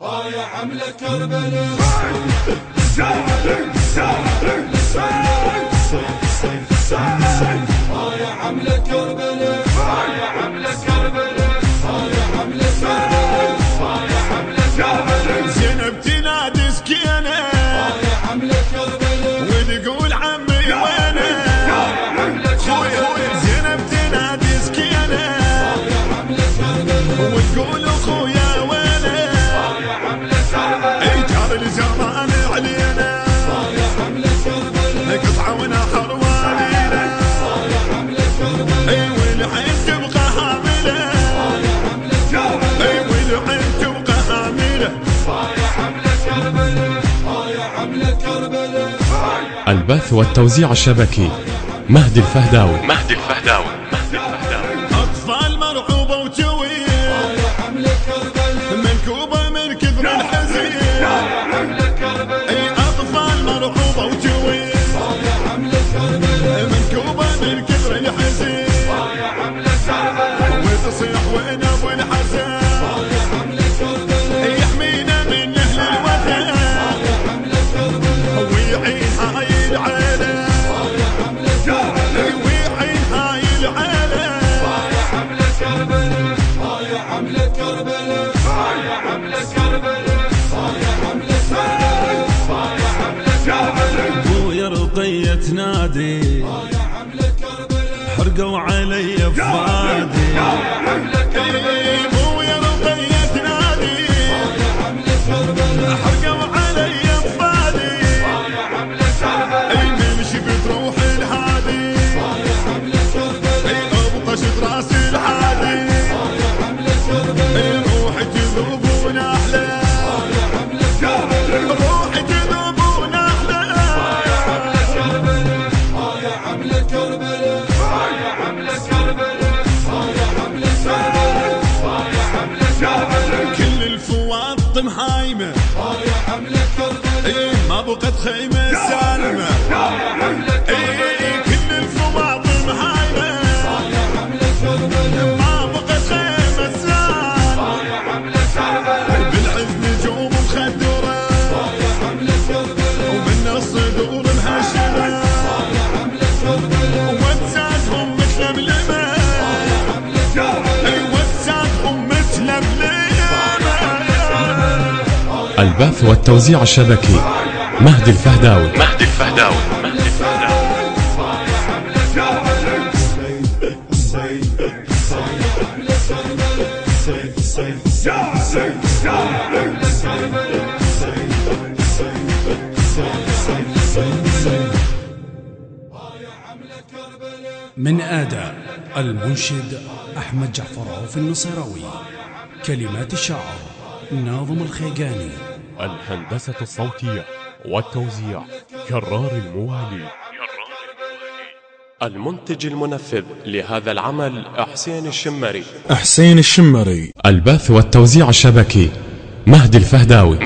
يا حملة كربلاء يا حملة كربلاء يا حملة كربلاء يا حملة كربلاء يا حملة كربلاء زينب تنادي سكينة يا حملة كربلاء وتقول عمي وينه يا حملة كربلاء زينب تنادي سكينة يا حملة كربلاء وتقول اخويا وينه يا حملة كربلاء اي جار الزمان علينا يا حملة كربلاء قطعة ونحر والينا يا حملة كربلاء اي والعين تبقى حاملة يا حملة كربلاء اي والعين تبقى حاملة يا حملة كربلاء يا حملة كربلاء البث والتوزيع الشبكي مهدي الفهداوي. اطفال مرعوبة وتويل يا حملة كربلاء منكوبة من كثر الحزين يا حملة كربلاء اي اطفال مرعوبة وتويل يا حملة كربلاء منكوبة من كثر الحزين يا حملة كربلاء وتصيح وين ابو الحسن يا حملة كربلاء يحمينا من اهل الوثن يا حملة كربلاء ويعين هاي العيلة يا حملة كربلاء ويعين هاي العيلة يا حملة كربلاء يا حملة كربلاء يا حملة كربلاء يا حملة كربلاء يا حملة كربلاء ابويا رقية تنادي يا حملة كربلاء حرقوا علي فؤادي يا حملة كربلاء ابويا رقية تنادي يا حملة كربلاء حرقوا علي فؤادي يا حملة كربلاء اي نمشي بتروح الهادي يا حملة كربلاء اي ابطش براس العادي يا حملة كربلاء روح تذوب ونحلى يا حملة كربلاء روح تذوب ونحلى يا حملة كربلاء يا حملة كربلاء يا حملة كربلاء يا حملة كربلاء يا حملة كربلاء كل الفواط محايمة يا حملة كربلاء اي ما بقت خيمة سالمة يا حملة كربلاء اي كل الفواط محايمة يا حملة كربلاء ما بقت خيمة سالمة يا حملة كربلاء بالعز نجوم مخدرة يا حملة كربلاء ومن الصدور مهشمة يا حملة كربلاء وجساتهم متلملمة يا حملة كربلاء اي وجساتهم متلملمة البث والتوزيع الشبكي مهدي الفهداوي. من أداء المنشد أحمد جعفر عوف النصيراوي، كلمات الشاعر ناظم الخيقاني، الهندسة الصوتية والتوزيع كرار الموالي. المنتج المنفذ لهذا العمل حسين الشمري. البث والتوزيع الشبكي مهدي الفهداوي.